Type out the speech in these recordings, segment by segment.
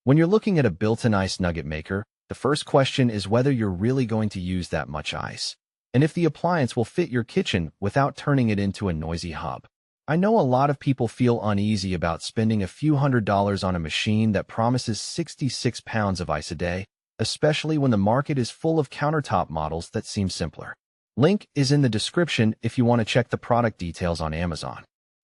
When you're looking at a built-in ice nugget maker, the first question is whether you're really going to use that much ice, and if the appliance will fit your kitchen without turning it into a noisy hub. I know a lot of people feel uneasy about spending a few $100s on a machine that promises 66 pounds of ice a day, especially when the market is full of countertop models that seem simpler. Link is in the description if you want to check the product details on Amazon.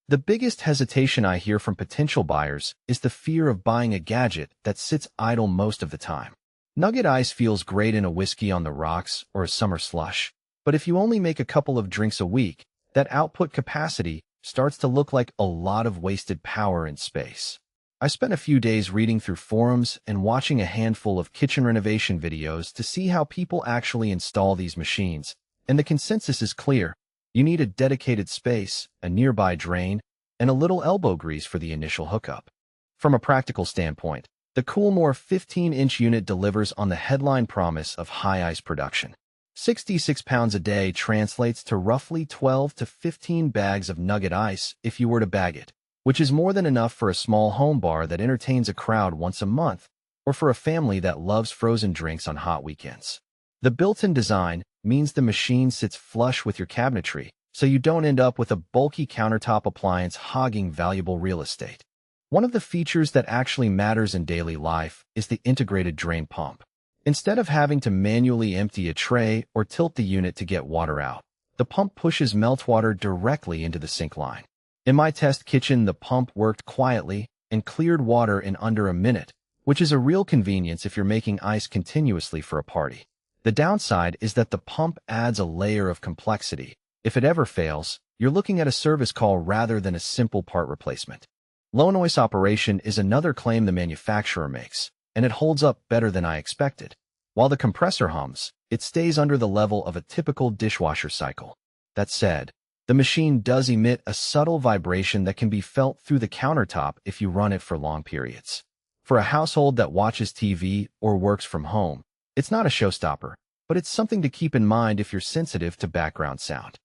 The biggest hesitation I hear from potential buyers is the fear of buying a gadget that sits idle most of the time. Nugget ice feels great in a whiskey on the rocks or a summer slush, but if you only make a couple of drinks a week, that output capacity starts to look like a lot of wasted power and space. I spent a few days reading through forums and watching a handful of kitchen renovation videos to see how people actually install these machines, and the consensus is clear. You need a dedicated space, a nearby drain, and a little elbow grease for the initial hookup. From a practical standpoint, the KoolMore 15-inch unit delivers on the headline promise of high ice production. 66 pounds a day translates to roughly 12 to 15 bags of nugget ice if you were to bag it, which is more than enough for a small home bar that entertains a crowd once a month, or for a family that loves frozen drinks on hot weekends. The built-in design means the machine sits flush with your cabinetry, so you don't end up with a bulky countertop appliance hogging valuable real estate. One of the features that actually matters in daily life is the integrated drain pump. Instead of having to manually empty a tray or tilt the unit to get water out, the pump pushes meltwater directly into the sink line. In my test kitchen, the pump worked quietly and cleared water in under a minute, which is a real convenience if you're making ice continuously for a party. The downside is that the pump adds a layer of complexity. If it ever fails, you're looking at a service call rather than a simple part replacement. Low noise operation is another claim the manufacturer makes, and it holds up better than I expected. While the compressor hums, it stays under the level of a typical dishwasher cycle. That said, the machine does emit a subtle vibration that can be felt through the countertop if you run it for long periods. For a household that watches TV or works from home, it's not a showstopper, but it's something to keep in mind if you're sensitive to background sound.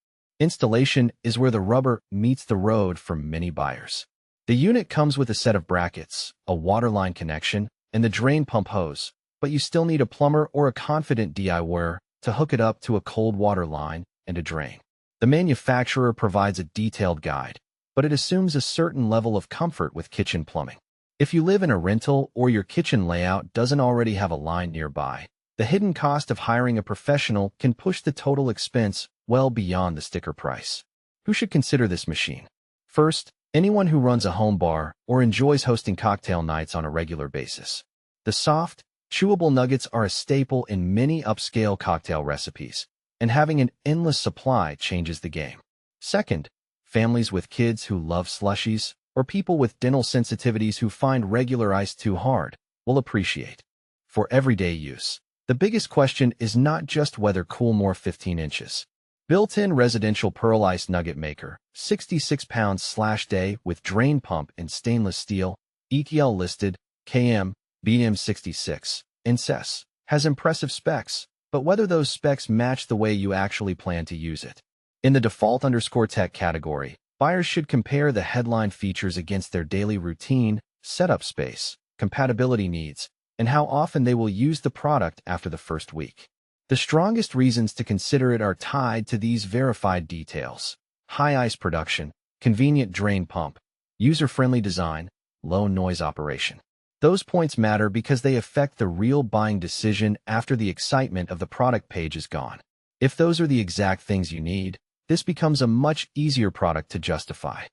Installation is where the rubber meets the road for many buyers. The unit comes with a set of brackets, a waterline connection, and the drain pump hose, but you still need a plumber or a confident DIYer to hook it up to a cold water line and a drain. The manufacturer provides a detailed guide, but it assumes a certain level of comfort with kitchen plumbing. If you live in a rental or your kitchen layout doesn't already have a line nearby, the hidden cost of hiring a professional can push the total expense well beyond the sticker price. Who should consider this machine? First, anyone who runs a home bar or enjoys hosting cocktail nights on a regular basis. The soft, chewable nuggets are a staple in many upscale cocktail recipes, and having an endless supply changes the game. Second, families with kids who love slushies or people with dental sensitivities who find regular ice too hard will appreciate. For everyday use, the biggest question is not just whether KoolMore 15 inches. Built-in residential pearl ice nugget maker, 66 pounds/day with drain pump in stainless steel, ETL listed, KM, BM66, INCES, has impressive specs, but whether those specs match the way you actually plan to use it. In the default_tech category, buyers should compare the headline features against their daily routine, setup space, compatibility needs, and how often they will use the product after the first week. The strongest reasons to consider it are tied to these verified details: high ice production, convenient drain pump, user-friendly design, low noise operation. Those points matter because they affect the real buying decision after the excitement of the product page is gone. If those are the exact things you need, this becomes a much easier product to justify.